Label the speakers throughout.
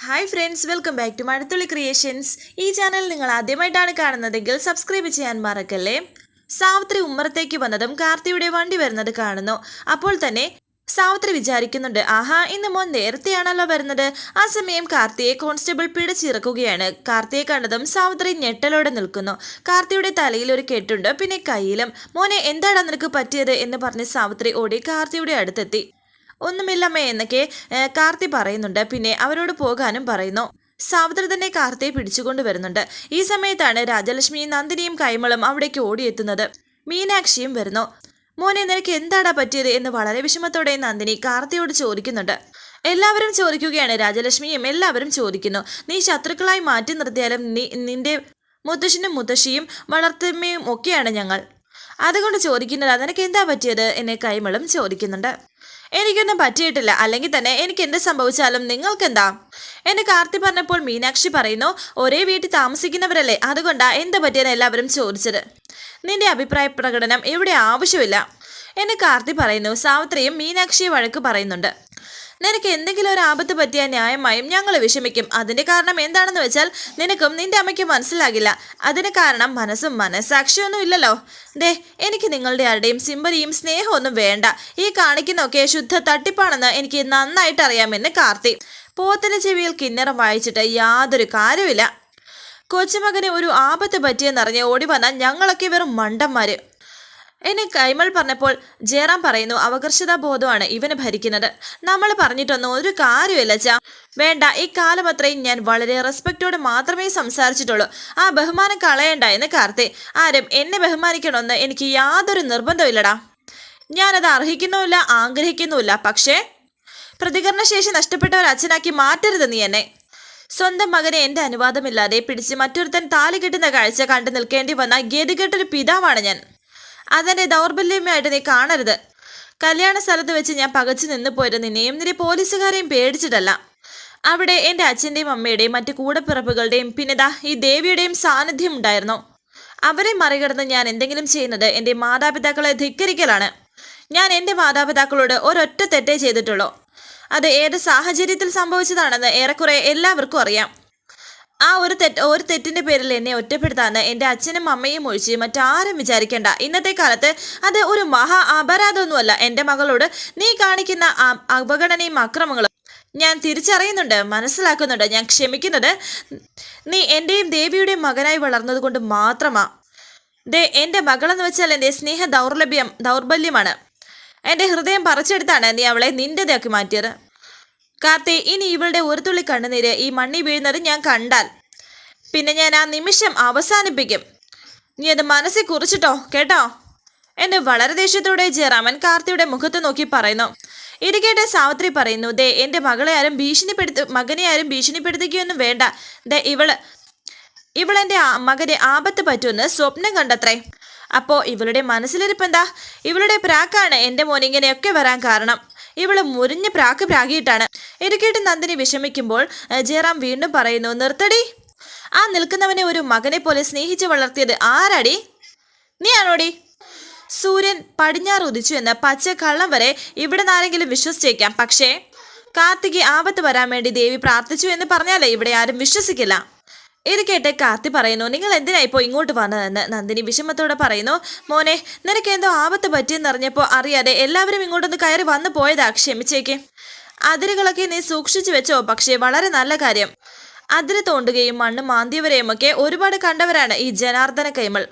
Speaker 1: Hi friends, welcome back to Mazhathulli creations. ഈ channel നിങ്ങൾ ആദ്യമായിട്ടാണ് കാണുന്നതെങ്കിൽ സബ്സ്ക്രൈബ് ചെയ്യാൻ മറക്കല്ലേ. സാവിത്രി ഉമ്മറത്തേക്ക് വന്നതും കാർത്തിയുടെ വണ്ടി വരുന്നത് കാണുന്നു. അപ്പോൾ തന്നെ സാവിത്രി വിചാരിക്കുന്നുണ്ട്, ആഹാ, ഇന്ന് മോൻ നേരത്തെയാണല്ലോ വരുന്നത്. ആ സമയം കാർത്തിയെ കോൺസ്റ്റബിൾ പിടിച്ചിറക്കുകയാണ്. കാർത്തിയെ കണ്ടതും സാവിത്രി ഞെട്ടലോടെ നിൽക്കുന്നു. കാർത്തിയുടെ തലയിൽ ഒരു കെട്ടുണ്ട്, പിന്നെ കയ്യിലും. മോനെ, എന്താണ് നിനക്ക് പറ്റിയത് എന്ന് പറഞ്ഞ് സാവിത്രി ഓടി കാർത്തിയുടെ അടുത്തെത്തി. ഒന്നുമില്ലമ്മേ എന്നൊക്കെ കാർത്തി പറയുന്നുണ്ട്. പിന്നെ അവരോട് പോകാനും പറയുന്നു. സാവിത്രി തന്നെ കാർത്തിയെ പിടിച്ചുകൊണ്ട് വരുന്നുണ്ട്. ഈ സമയത്താണ് രാജലക്ഷ്മിയും നന്ദിനിയും കൈമളും അവിടേക്ക് ഓടിയെത്തുന്നത്. മീനാക്ഷിയും വരുന്നു. മോനെ, നിനക്ക് എന്താടാ പറ്റിയത് എന്ന് വളരെ വിഷമത്തോടെ നന്ദിനി കാർത്തിയോട് ചോദിക്കുന്നുണ്ട്. എല്ലാവരും ചോദിക്കുകയാണ്, രാജലക്ഷ്മിയും എല്ലാവരും ചോദിക്കുന്നു. നീ ശത്രുക്കളായി മാറ്റി നിർത്തിയാലും നിന്റെ മുത്തശ്ശനും മുത്തശ്ശിയും വളർത്തമ്മയും ഒക്കെയാണ് ഞങ്ങൾ. അതുകൊണ്ട് ചോദിക്കുന്നതാ, നിനക്ക് എന്താ പറ്റിയത് എന്ന് കൈമളും ചോദിക്കുന്നുണ്ട്. എനിക്കൊന്നും പറ്റിയിട്ടില്ല, അല്ലെങ്കിൽ തന്നെ എനിക്ക് എന്ത് സംഭവിച്ചാലും നിങ്ങൾക്കെന്താ എന്ന് കാർത്തി പറഞ്ഞപ്പോൾ മീനാക്ഷി പറയുന്നു, ഒരേ വീട്ടിൽ താമസിക്കുന്നവരല്ലേ, അതുകൊണ്ടാ എന്ത് പറ്റിയെന്ന് എല്ലാവരും ചോദിച്ചത്. നിന്റെ അഭിപ്രായ പ്രകടനം ഇവിടെ ആവശ്യമില്ല എന്ന് കാർത്തി പറയുന്നു. സാവിത്രിയും മീനാക്ഷിയെ വഴക്ക് പറയുന്നുണ്ട്. നിനക്ക് എന്തെങ്കിലും ഒരു ആപത്ത് പറ്റിയാൽ ന്യായമായും ഞങ്ങൾ വിഷമിക്കും. അതിന്റെ കാരണം എന്താണെന്ന് വെച്ചാൽ നിനക്കും നിന്റെ അമ്മയ്ക്കും മനസ്സിലാകില്ല. അതിന് കാരണം മനസ്സാക്ഷിയൊന്നും ഇല്ലല്ലോ. ദേ, എനിക്ക് നിങ്ങളുടെ ആരുടെയും സിമ്പതിയും സ്നേഹമൊന്നും വേണ്ട. ഈ കാണിക്കുന്നൊക്കെ ശുദ്ധ തട്ടിപ്പാണെന്ന് എനിക്ക് നന്നായിട്ട് അറിയാമെന്ന് കാർത്തി. പോത്തിന്റെ ചെവിയിൽ കിന്നരം വായിച്ചിട്ട് യാതൊരു കാര്യമില്ല. കൊച്ചുമകന് ഒരു ആപത്ത് പറ്റിയെന്നറിഞ്ഞ് ഓടി വന്നാൽ ഞങ്ങളൊക്കെ വെറും മണ്ടന്മാര് എന്നെ കൈമൾ പറഞ്ഞപ്പോൾ ജയറാം പറയുന്നു, അപകർഷതാ ബോധമാണ് ഇവന് ഭരിക്കുന്നത്. നമ്മൾ പറഞ്ഞിട്ടൊന്നും ഒരു കാര്യമില്ല ചാ. വേണ്ട, ഈ കാലം അത്രയും ഞാൻ വളരെ റെസ്പെക്റ്റോടെ മാത്രമേ സംസാരിച്ചിട്ടുള്ളൂ. ആ ബഹുമാനം കളയണ്ട എന്ന് കാർത്തി. ആരും എന്നെ ബഹുമാനിക്കണമെന്ന് എനിക്ക് യാതൊരു നിർബന്ധമില്ലടാ. ഞാനത് അർഹിക്കുന്നുമില്ല, ആഗ്രഹിക്കുന്നുമില്ല. പക്ഷേ പ്രതികരണശേഷി നഷ്ടപ്പെട്ട ഒരു അച്ഛനാക്കി മാറ്റരുത് നീ എന്നെ. സ്വന്തം മകനെ എൻ്റെ അനുവാദമില്ലാതെ പിടിച്ച് മറ്റൊരുത്തൻ താലി കെട്ടുന്ന കാഴ്ച കണ്ടു നിൽക്കേണ്ടി വന്ന ഗതികെട്ടൊരു പിതാവാണ് ഞാൻ. അതെന്റെ ദൗർബല്യമായിട്ട് നീ കാണരുത്. കല്യാണ സ്ഥലത്ത് വെച്ച് ഞാൻ പകച്ചു നിന്ന് പോയത് നിന്നെയും നിന്റെ പോലീസുകാരെയും പേടിച്ചിട്ടല്ല. അവിടെ എൻ്റെ അച്ഛൻ്റെയും അമ്മയുടെയും മറ്റു കൂടപ്പിറപ്പുകളുടെയും പിന്നെ ഈ ദേവിയുടെയും സാന്നിധ്യം ഉണ്ടായിരുന്നു. അവരെ മറികടന്ന് ഞാൻ എന്തെങ്കിലും ചെയ്യുന്നത് എൻ്റെ മാതാപിതാക്കളെ ധിക്കരിക്കലാണ്. ഞാൻ എൻ്റെ മാതാപിതാക്കളോട് ഒരൊറ്റ തെറ്റേ ചെയ്തിട്ടുള്ളൂ. അത് ഏത് സാഹചര്യത്തിൽ സംഭവിച്ചതാണെന്ന് ഏറെക്കുറെ എല്ലാവർക്കും അറിയാം. ആ ഒരു തെറ്റിന്റെ പേരിൽ എന്നെ ഒറ്റപ്പെടുത്താന്ന് എൻ്റെ അച്ഛനും അമ്മയും ഒഴിച്ച് മറ്റാരും വിചാരിക്കേണ്ട. ഇന്നത്തെ കാലത്ത് അത് ഒരു മഹാ അപരാധമൊന്നുമല്ല. എൻ്റെ മകളോട് നീ കാണിക്കുന്ന അവഗണനയും അക്രമങ്ങളും ഞാൻ തിരിച്ചറിയുന്നുണ്ട്, മനസ്സിലാക്കുന്നുണ്ട്. ഞാൻ ക്ഷമിക്കുന്നത് നീ എൻ്റെയും ദേവിയുടെയും മകനായി വളർന്നത് കൊണ്ട് മാത്രമാ. എൻ്റെ മകളെന്ന് വെച്ചാൽ എൻ്റെ സ്നേഹ ദൗർബല്യമാണ്. എൻ്റെ ഹൃദയം പറിച്ചെടുത്താണ് നീ അവളെ നിന്റേതാക്കി മാറ്റിയത്. കാർത്തി, ഇനി ഇവളുടെ ഒരു തുള്ളി കണ്ണുനീര് ഈ മണ്ണി വീഴുന്നത് ഞാൻ കണ്ടാൽ പിന്നെ ഞാൻ ആ നിമിഷം അവസാനിപ്പിക്കും. നീ അത് മനസ്സിൽ കുറിച്ചിട്ടോ, കേട്ടോ എന്ന് വളരെ ദേഷ്യത്തോടെ ജയറാമൻ കാർത്തിയുടെ മുഖത്ത് നോക്കി പറയുന്നു. ഇത് കേട്ട് സാവിത്രി പറയുന്നു, ദേ, എൻ്റെ മകനെ ആരും ഭീഷണിപ്പെടുത്തുകയൊന്നും വേണ്ട. ദേ, ഇവളെൻ്റെ മകന് ആപത്ത് പറ്റുമെന്ന് സ്വപ്നം കണ്ടത്രേ. അപ്പോൾ ഇവളുടെ മനസ്സിലിരിപ്പെന്താ? ഇവളുടെ പ്രാക്കാണ് എൻ്റെ മോൻ ഇങ്ങനെയൊക്കെ വരാൻ കാരണം. ഇവള് മുരിഞ്ഞ് പ്രാക്കിയിട്ടാണ്. ഇടുക്കേട്ട് നന്ദിനി വിഷമിക്കുമ്പോൾ ജയറാം വീണ്ടും പറയുന്നു, നിർത്തടി. ആ നിൽക്കുന്നവനെ ഒരു മകനെ പോലെ സ്നേഹിച്ച് വളർത്തിയത് ആരാടി? നീ ആണോടി? സൂര്യൻ പടിഞ്ഞാറ് ഉദിച്ചു എന്ന് പച്ച കള്ളം വരെ ഇവിടെ നിന്നാരെങ്കിലും വിശ്വസിച്ചേക്കാം. പക്ഷേ കാർത്തിക്ക് ആപത്ത് വരാൻ വേണ്ടി ദേവി പ്രാർത്ഥിച്ചു എന്ന് പറഞ്ഞാലേ ഇവിടെ ആരും വിശ്വസിക്കില്ല. ഇത് കേട്ട് കാർത്തി പറയുന്നു, നിങ്ങൾ എന്തിനായിപ്പോ ഇങ്ങോട്ട് വന്നതെന്ന്. നന്ദിനി വിഷമത്തോടെ പറയുന്നു, മോനെ, നിനക്ക് എന്തോ ആപത്ത് പറ്റിയെന്നറിഞ്ഞപ്പോൾ അറിയാതെ എല്ലാവരും ഇങ്ങോട്ടൊന്ന് കയറി വന്നു പോയതാ. ക്ഷമിച്ചേക്ക്. അതിരുകളൊക്കെ നീ സൂക്ഷിച്ചു വെച്ചോ. പക്ഷേ വളരെ നല്ല കാര്യം. അതിര് തോണ്ടുകയും മണ്ണ് മാന്തിയവരെയും ഒക്കെ ഒരുപാട് കണ്ടവരാണ് ഈ ജനാർദ്ദന കൈമൾ.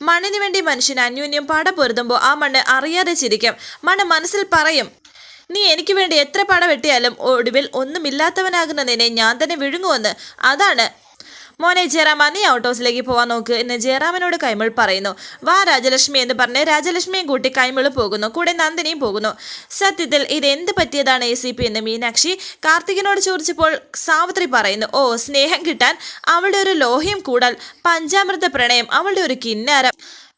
Speaker 1: മണ്ണിന് വേണ്ടി മനുഷ്യൻ അന്യോന്യം പട പൊരുതുമ്പോൾ ആ മണ്ണ് അറിയാതെ ചിരിക്കും. മണ്ണ് മനസ്സിൽ പറയും, നീ എനിക്ക് വേണ്ടി എത്ര പട വെട്ടിയാലും ഒടുവിൽ ഒന്നുമില്ലാത്തവനാകുന്ന നിന്നെ ഞാൻ തന്നെ വിഴുങ്ങുമെന്ന്. അതാണ് മോനെ ജയറാമ, നീ ഔട്ട് ഹൗസിലേക്ക് പോവാൻ നോക്ക് എന്ന് ജയറാമനോട് കൈമൾ പറയുന്നു. വാ രാജലക്ഷ്മി എന്ന് പറഞ്ഞ് രാജലക്ഷ്മിയും കൂട്ടി കൈമൾ പോകുന്നു. കൂടെ നന്ദിനിയും പോകുന്നു. സത്യത്തിൽ ഇതെന്ത് പറ്റിയതാണ് ACP എന്ന് മീനാക്ഷി കാർത്തികിനോട് ചോദിച്ചപ്പോൾ സാവിത്രി പറയുന്നു, ഓ, സ്നേഹം കിട്ടാൻ അവളുടെ ഒരു ലോഹ്യം കൂടാൽ പഞ്ചാമൃത പ്രണയം, അവളുടെ ഒരു കിന്നാരം.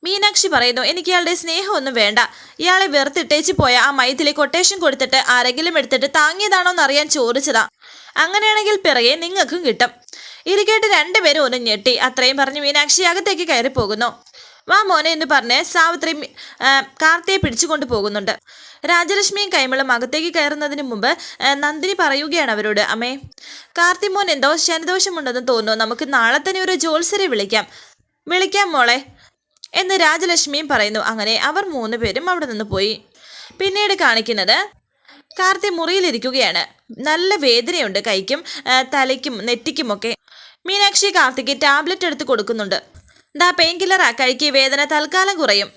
Speaker 1: മീനാക്ഷി പറയുന്നു, എനിക്ക് ഇയാളുടെ സ്നേഹമൊന്നും വേണ്ട. ഇയാളെ വെറുത്തിട്ടേച്ച് പോയ ആ മൈഥിലി കൊട്ടേഷൻ കൊടുത്തിട്ട് ആരെങ്കിലും എടുത്തിട്ട് താങ്ങിയതാണോന്ന് അറിയാൻ ചോദിച്ചതാ. അങ്ങനെയാണെങ്കിൽ പിറകെ നിങ്ങൾക്കും കിട്ടും. ഇത് കേട്ട് രണ്ടുപേരും ഒന്ന് ഞെട്ടി. അത്രയും പറഞ്ഞ് മീനാക്ഷി അകത്തേക്ക് കയറി പോകുന്നു. വാ മോനെ എന്ന് പറഞ്ഞ് സാവിത്രി കാർത്തിയെ പിടിച്ചുകൊണ്ട് പോകുന്നുണ്ട്. രാജലക്ഷ്മിയും കൈമളും അകത്തേക്ക് കയറുന്നതിന് മുമ്പ് നന്ദിനി പറയുകയാണ് അവരോട്, അമ്മേ, കാർത്തി മോൻ എന്തോ ശനിദോഷമുണ്ടെന്ന് തോന്നുന്നു, നമുക്ക് നാളെ തന്നെ ഒരു ജോത്സ്യരെ വിളിക്കാം മോളെ എന്ന് രാജലക്ഷ്മിയും പറയുന്നു. അങ്ങനെ അവർ 3 പേരും അവിടെ നിന്ന് പോയി. പിന്നീട് കാണിക്കുന്നത് കാർത്തി മുറിയിലിരിക്കുകയാണ്. നല്ല വേദനയുണ്ട് കൈക്കും തലയ്ക്കും നെറ്റിക്കുമൊക്കെ. മീനാക്ഷി കാർത്തിക്ക് ടാബ്ലറ്റ് എടുത്ത് കൊടുക്കുന്നുണ്ട്. പെയിൻ കില്ലറാ, കഴിക്കുക, വേദന തൽക്കാലം കുറയും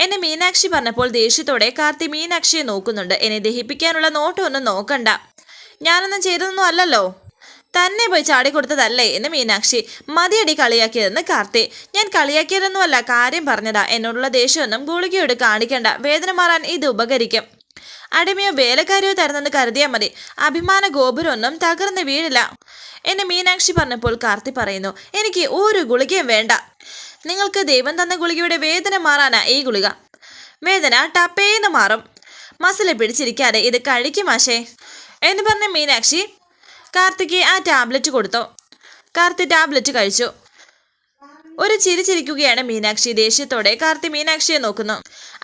Speaker 1: എന്നെ മീനാക്ഷി പറഞ്ഞപ്പോൾ ദേഷ്യത്തോടെ കാർത്തി മീനാക്ഷിയെ നോക്കുന്നുണ്ട്. എന്നെ ദഹിപ്പിക്കാനുള്ള നോട്ടമൊന്നും നോക്കണ്ട, ഞാനൊന്നും ചെയ്തതൊന്നും അല്ലല്ലോ, തന്നെ പോയി ചാടിക്കൊടുത്തതല്ലേ എന്ന് മീനാക്ഷി. മതിയടി കളിയാക്കിയതെന്ന് കാർത്തി. ഞാൻ കളിയാക്കിയതൊന്നുമല്ല, കാര്യം പറഞ്ഞതാ. എന്നോടുള്ള ദേഷ്യമൊന്നും ഗുളികയോട് കാണിക്കണ്ട, വേദന മാറാൻ ഇത് ഉപകരിക്കും. അടിമയോ വേലക്കാരിയോ തരുന്നെന്ന് കരുതിയാൽ മതി, അഭിമാന ഗോപുരമൊന്നും തകർന്ന് വീഴില്ല എന്നെ മീനാക്ഷി പറഞ്ഞപ്പോൾ കാർത്തി പറയുന്നു, എനിക്ക് ഒരു ഗുളികയും വേണ്ട, നിങ്ങൾക്ക് ദൈവം തന്ന ഗുളികയുടെ വേദന മാറാനാ ഈ ഗുളിക. വേദന ടപ്പേന്ന് മാറും, മസിലെ പിടിച്ചിരിക്കാതെ ഇത് കഴിക്കുമാശേ എന്ന് പറഞ്ഞ മീനാക്ഷി കാർത്തിക്ക് ആ ടാബ്ലറ്റ് കൊടുത്തു. കാർത്തി ടാബ്ലറ്റ് കഴിച്ചു. ഒരു ചിരിച്ചിരിക്കുകയാണ് മീനാക്ഷി. ദേഷ്യത്തോടെ കാർത്തി മീനാക്ഷിയെ നോക്കുന്നു.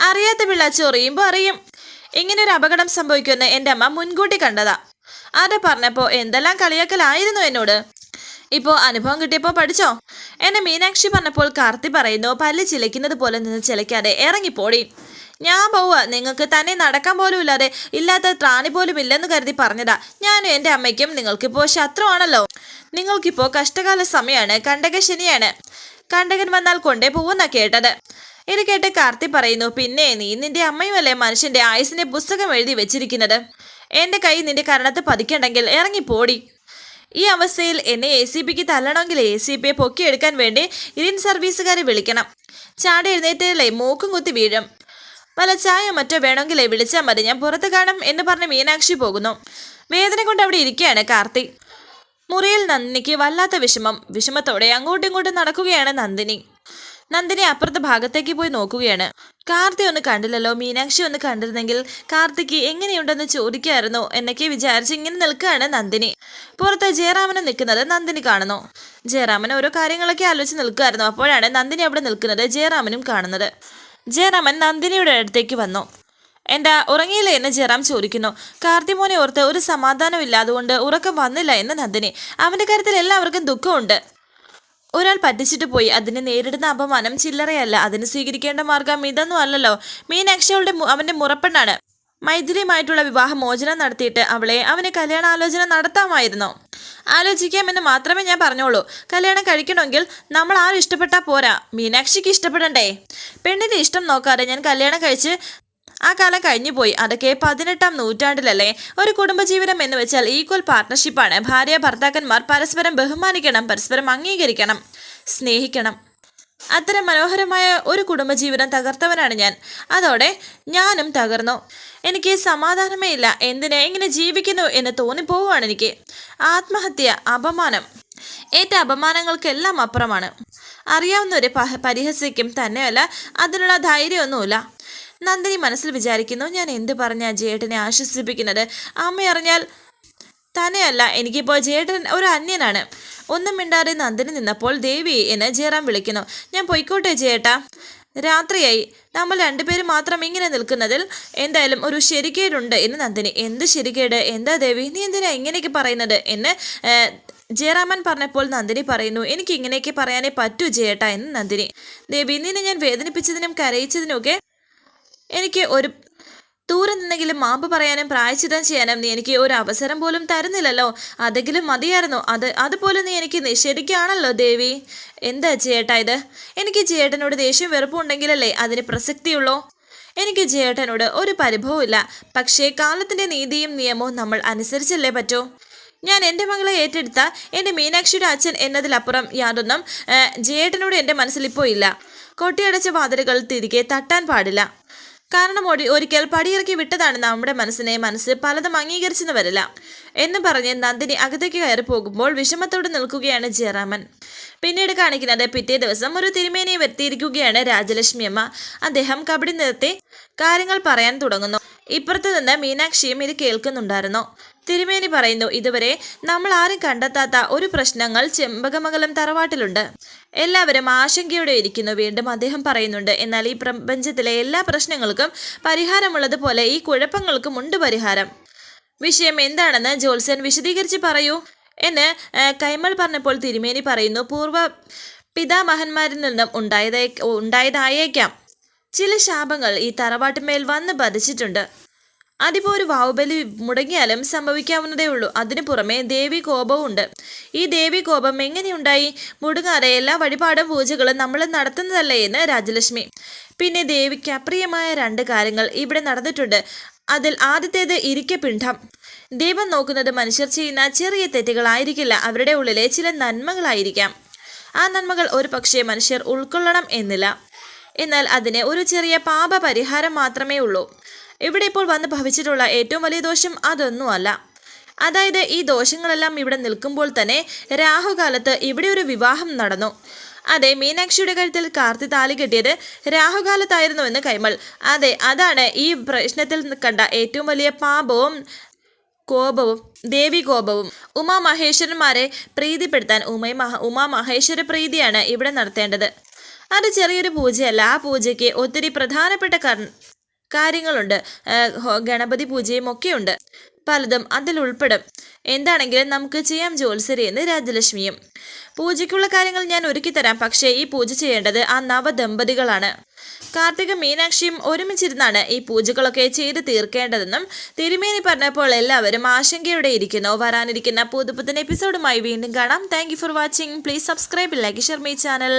Speaker 1: അറിയാത്ത പിള്ള ചൊറിയുമ്പോൾ അറിയും, ഇങ്ങനൊരു അപകടം സംഭവിക്കുമെന്ന് എൻ്റെ അമ്മ മുൻകൂട്ടി കണ്ടതാ. അത് പറഞ്ഞപ്പോൾ എന്തെല്ലാം കളിയാക്കലായിരുന്നു എന്നോട്. ഇപ്പോൾ അനുഭവം കിട്ടിയപ്പോൾ പഠിച്ചോ എന്നെ മീനാക്ഷി പറഞ്ഞപ്പോൾ കാർത്തി പറയുന്നു, പല്ല് ചിലയ്ക്കുന്നത് പോലെ നിന്ന് ചിലയ്ക്കാതെ ഇറങ്ങിപ്പോടി. ഞാൻ പോവുക, നിങ്ങൾക്ക് തന്നെ നടക്കാൻ പോലും ഇല്ലാത്ത ത്രാണി പോലും ഇല്ലെന്ന് കരുതി പറഞ്ഞതാ. ഞാനും എൻ്റെ അമ്മയ്ക്കും നിങ്ങൾക്കിപ്പോൾ ശത്രുവാണല്ലോ. നിങ്ങൾക്കിപ്പോൾ കഷ്ടകാല സമയമാണ്, കണ്ടക ശനിയാണ്, കണ്ടകൻ വന്നാൽ കൊണ്ടേ പോവുന്നാ കേട്ടത്. ഇത് കേട്ട് കാർത്തി പറയുന്നു, പിന്നെ നീ നിന്റെ അമ്മയുമല്ലേ മനുഷ്യന്റെ ആയുസിന്റെ പുസ്തകം എഴുതി വെച്ചിരിക്കുന്നത്. എൻ്റെ കൈ നിന്റെ കരണത്ത് പതിക്കണ്ടെങ്കിൽ ഇറങ്ങിപ്പോടി. ഈ അവസ്ഥയിൽ എന്നെ ACPക്ക് തല്ലണമെങ്കിൽ ACPയെ പൊക്കിയെടുക്കാൻ വേണ്ടി ഇന്ത്യൻ സർവീസുകാരെ വിളിക്കണം. ചാടി എഴുന്നേറ്റല്ലേ മൂക്കും കുത്തി വീഴും. വല്ല ചായ മറ്റോ വേണമെങ്കിലേ വിളിച്ചാൽ മതി, ഞാൻ പുറത്ത് കാണും എന്ന് പറഞ്ഞ് മീനാക്ഷി പോകുന്നു. വേദന കൊണ്ട് അവിടെ ഇരിക്കുകയാണ് കാർത്തി. മുറിയിൽ നന്ദിനിക്ക് വല്ലാത്ത വിഷമത്തോടെ അങ്ങോട്ടും ഇങ്ങോട്ടും നടക്കുകയാണ് നന്ദിനി അപ്പുറത്തെ ഭാഗത്തേക്ക് പോയി നോക്കുകയാണ്. കാർത്തി ഒന്ന് കണ്ടില്ലല്ലോ, മീനാക്ഷി ഒന്ന് കണ്ടിരുന്നെങ്കിൽ കാർത്തിക്ക് എങ്ങനെയുണ്ടെന്ന് ചോദിക്കായിരുന്നു എന്നൊക്കെ വിചാരിച്ച് ഇങ്ങനെ നിൽക്കുകയാണ് നന്ദിനി. പുറത്ത് ജയറാമനെ നിൽക്കുന്നത് നന്ദിനി കാണുന്നു. ജയറാമൻ ഓരോ കാര്യങ്ങളൊക്കെ ആലോചിച്ച് നിൽക്കുകയായിരുന്നു. അപ്പോഴാണ് നന്ദിനി അവിടെ നിൽക്കുന്നത് ജയറാമനും കാണുന്നത്. ജയറാമൻ നന്ദിനിയുടെ അടുത്തേക്ക് വന്നു. എന്താ ഉറങ്ങിയില്ല എന്ന് ജയറാം ചോദിക്കുന്നു. കാർത്തിമോനെ ഓർത്ത് ഒരു സമാധാനം ഇല്ലാതുകൊണ്ട് ഉറക്കം വന്നില്ല എന്ന് നന്ദിനി. അവൻ്റെ കാര്യത്തിൽ എല്ലാവർക്കും ദുഃഖമുണ്ട്. ഒരാൾ പറ്റിച്ചിട്ട് പോയി, അതിന് നേരിടുന്ന അപമാനം ചില്ലറയല്ല, അതിന് സ്വീകരിക്കേണ്ട മാർഗം ഇതൊന്നും അല്ലല്ലോ. മീനാക്ഷി അവൻ്റെ മുറപ്പെണ്ണാണ്. മൈഥിലിയുമായിട്ടുള്ള വിവാഹ മോചനം നടത്തിയിട്ട് അവനെ കല്യാണാലോചന നടത്താമായിരുന്നു. ആലോചിക്കാമെന്ന് മാത്രമേ ഞാൻ പറഞ്ഞോളൂ. കല്യാണം കഴിക്കണമെങ്കിൽ നമ്മൾ ആരും ഇഷ്ടപ്പെട്ടാൽ പോരാ, മീനാക്ഷിക്ക് ഇഷ്ടപ്പെടണ്ടേ. പെണ്ണിൻ്റെ ഇഷ്ടം നോക്കാതെ ഞാൻ കല്യാണം കഴിച്ച് ആ കാലം കഴിഞ്ഞു പോയി. അതൊക്കെ 18ാം നൂറ്റാണ്ടിലല്ലേ. ഒരു കുടുംബജീവിതം എന്ന് വെച്ചാൽ ഈക്വൽ പാർട്ട്ണർഷിപ്പാണ്. ഭാര്യ ഭർത്താക്കന്മാർ പരസ്പരം ബഹുമാനിക്കണം, പരസ്പരം അംഗീകരിക്കണം, സ്നേഹിക്കണം. അത്തരം മനോഹരമായ ഒരു കുടുംബജീവിതം തകർത്തവനാണ് ഞാൻ. അതോടെ ഞാനും തകർന്നു. എനിക്ക് സമാധാനമേ ഇല്ല. എന്തിനെ ഇങ്ങനെ ജീവിക്കുന്നു എന്ന് തോന്നിപ്പോവുകയാണ് എനിക്ക്. ആത്മഹത്യ, അപമാനം, ഏറ്റ അപമാനങ്ങൾക്കെല്ലാം അപ്പുറമാണ്. അറിയാവുന്നവരെ പരിഹസിക്കും, തന്നെയല്ല അതിനുള്ള ധൈര്യമൊന്നുമില്ല. നന്ദിനി മനസ്സിൽ വിചാരിക്കുന്നു, ഞാൻ എന്ത് പറഞ്ഞാ ജേട്ടനെ ആശ്വസിപ്പിക്കുന്നത്? അമ്മ അറിഞ്ഞാൽ തന്നെയല്ല, എനിക്കിപ്പോൾ ജേട്ടൻ ഒരു അന്യനാണ്. ഒന്നും മിണ്ടാതെ നന്ദിനി നിന്നപ്പോൾ ദേവി എന്ന് ജയറാം വിളിക്കുന്നു. ഞാൻ പൊയ്ക്കോട്ടെ ജേട്ടാ, രാത്രിയായി. നമ്മൾ 2 പേരും മാത്രം ഇങ്ങനെ നിൽക്കുന്നതിൽ എന്തായാലും ഒരു ശരിക്കേടുണ്ട് എന്ന് നന്ദിനി. എന്ത് ശരിക്കേട്? എന്താ ദേവി, നീ എന്തിനാ ഇങ്ങനെയൊക്കെ പറയുന്നത് എന്ന് ജയറാമൻ പറഞ്ഞപ്പോൾ നന്ദിനി പറയുന്നു, എനിക്ക് ഇങ്ങനെയൊക്കെ പറയാനേ പറ്റൂ ജേട്ടാ എന്ന് നന്ദിനി. ദേവി, നിന്നെ ഞാൻ വേദനിപ്പിച്ചതിനും കരയിച്ചതിനുമൊക്കെ എനിക്ക് ഒരു ദൂരെ നിന്നെങ്കിലും മാപ്പ് പറയാനും പ്രായശ്ചിത്തം ചെയ്യാനും നീ എനിക്ക് ഒരു അവസരം പോലും തരുന്നില്ലല്ലോ. അതെങ്കിലും മതിയായിരുന്നു. അതുപോലും നീ എനിക്ക് നിഷേധിക്കുകയാണല്ലോ ദേവി. എന്താ ചേട്ടാ ഇത്? എനിക്ക് ചേട്ടനോട് ദേഷ്യം വെറുപ്പുണ്ടെങ്കിലല്ലേ അതിന് പ്രസക്തിയുള്ളൂ. എനിക്ക് ചേട്ടനോട് ഒരു പരിഭവവും ഇല്ല. പക്ഷേ കാലത്തിൻ്റെ നീതിയും നിയമവും നമ്മൾ അനുസരിച്ചല്ലേ പറ്റൂ. ഞാൻ എൻ്റെ മകളെ ഏറ്റെടുത്ത എൻ്റെ മീനാക്ഷിയുടെ അച്ഛൻ എന്നതിലപ്പുറം യാതൊന്നും ജേട്ടനോട് എൻ്റെ മനസ്സിലിപ്പോൾ ഇല്ല. കൊട്ടിയടച്ച വാതിലുകൾ തിരികെ തട്ടാൻ പാടില്ല. കാരണം ഒരിക്കൽ പടിയിറക്കി വിട്ടതാണ് നമ്മുടെ മനസ്സ് പലതും അംഗീകരിച്ചെന്ന് വരില്ല എന്ന് പറഞ്ഞ് നന്ദിനി അകത്തേക്ക് കയറി പോകുമ്പോൾ വിഷമത്തോടെ നിൽക്കുകയാണ് ജയറാമൻ. പിന്നീട് കാണിക്കുന്നത് പിറ്റേ ദിവസം ഒരു തിരുമേനിയെ വരുത്തിയിരിക്കുകയാണ് രാജലക്ഷ്മി അമ്മ. അദ്ദേഹം കബഡി നിർത്തി കാര്യങ്ങൾ പറയാൻ തുടങ്ങുന്നു. ഇപ്പുറത്ത് നിന്ന് മീനാക്ഷിയും ഇത് കേൾക്കുന്നുണ്ടായിരുന്നു. തിരുമേനി പറയുന്നു, ഇതുവരെ നമ്മൾ ആരും കണ്ടെത്താത്ത ഒരു പ്രശ്നങ്ങൾ ചെമ്പകമംഗലം തറവാട്ടിലുണ്ട്. എല്ലാവരും ആശങ്കയോടെ ഇരിക്കുന്നു. വീണ്ടും അദ്ദേഹം പറയുന്നുണ്ട്, എന്നാൽ ഈ പ്രപഞ്ചത്തിലെ എല്ലാ പ്രശ്നങ്ങൾക്കും പരിഹാരമുള്ളതുപോലെ ഈ കുഴപ്പങ്ങൾക്കും ഉണ്ട് പരിഹാരം. വിഷയം എന്താണെന്ന് ജ്യോത്സ്യൻ വിശദീകരിച്ച് പറയൂ എന്ന് കൈമൾ പറഞ്ഞപ്പോൾ തിരുമേനി പറയുന്നു, പൂർവ്വ പിതാമഹന്മാരിൽ നിന്നും ഉണ്ടായതായേക്കാം ചില ശാപങ്ങൾ ഈ തറവാട്ടുമേൽ വന്ന് പതിച്ചിട്ടുണ്ട്. അതിപ്പോൾ ഒരു വാവുബലി മുടങ്ങിയാലും സംഭവിക്കാവുന്നതേ ഉള്ളൂ. അതിനു പുറമെ ദേവി കോപവും ഉണ്ട്. ഈ ദേവി കോപം എങ്ങനെയുണ്ടായി? മുടങ്ങാതെ എല്ലാ വഴിപാടും പൂജകളും നമ്മൾ നടത്തുന്നതല്ലേ എന്ന് രാജലക്ഷ്മി. പിന്നെ ദേവിക്ക് അപ്രിയമായ 2 കാര്യങ്ങൾ ഇവിടെ നടന്നിട്ടുണ്ട്. അതിൽ ആദ്യത്തേത് ഇരിക്കപ്പിണ്ഡം. ദൈവം നോക്കുന്നത് മനുഷ്യർ ചെയ്യുന്ന ചെറിയ തെറ്റുകളായിരിക്കില്ല, അവരുടെ ഉള്ളിലെ ചില നന്മകളായിരിക്കാം. ആ നന്മകൾ ഒരു പക്ഷേ മനുഷ്യർ ഉൾക്കൊള്ളണം എന്നില്ല. എന്നാൽ അതിന് ഒരു ചെറിയ പാപ പരിഹാരം മാത്രമേ ഉള്ളൂ. ഇവിടെ ഇപ്പോൾ വന്ന് ഭവിച്ചിട്ടുള്ള ഏറ്റവും വലിയ ദോഷം അതൊന്നുമല്ല. അതായത് ഈ ദോഷങ്ങളെല്ലാം ഇവിടെ നിൽക്കുമ്പോൾ തന്നെ രാഹുകാലത്ത് ഇവിടെ ഒരു വിവാഹം നടന്നു. അതെ, മീനാക്ഷിയുടെ കഴുത്തിൽ കാർത്തി താലി കെട്ടിയത് രാഹുകാലത്തായിരുന്നുവെന്ന് കൈമൾ. അതെ, അതാണ് ഈ പ്രശ്നത്തിൽ കണ്ട ഏറ്റവും വലിയ പാപവും കോപവും, ദേവി കോപവും. ഉമാമഹേശ്വരന്മാരെ പ്രീതിപ്പെടുത്താൻ ഉമാമഹേശ്വര പ്രീതിയാണ് ഇവിടെ നടത്തേണ്ടത്. അത് ചെറിയൊരു പൂജയല്ല. ആ പൂജയ്ക്ക് ഒത്തിരി പ്രധാനപ്പെട്ട കാര്യങ്ങളുണ്ട്. ഗണപതി പൂജയും ഒക്കെയുണ്ട്. പലതും അതിൽ ഉൾപ്പെടും. എന്താണെങ്കിലും നമുക്ക് ചെയ്യാം ജ്യോത്സ്യരെ എന്ന് രാജലക്ഷ്മിയും. പൂജയ്ക്കുള്ള കാര്യങ്ങൾ ഞാൻ ഒരുക്കി തരാം. പക്ഷേ ഈ പൂജ ചെയ്യേണ്ടത് ആ നവദമ്പതികളാണ്. കാർത്തിക മീനാക്ഷിയും ഒരുമിച്ചിരുന്നാണ് ഈ പൂജകളൊക്കെ ചെയ്ത് തീർക്കേണ്ടതെന്നും തിരുമേനി പറഞ്ഞപ്പോൾ എല്ലാവരും ആശങ്കയോടെ ഇരിക്കുന്നു. വരാനിരിക്കുന്ന പുതുപുത്തൻ എപ്പിസോഡുമായി വീണ്ടും കാണാം. Thank you for watching. Please subscribe, like, share my channel.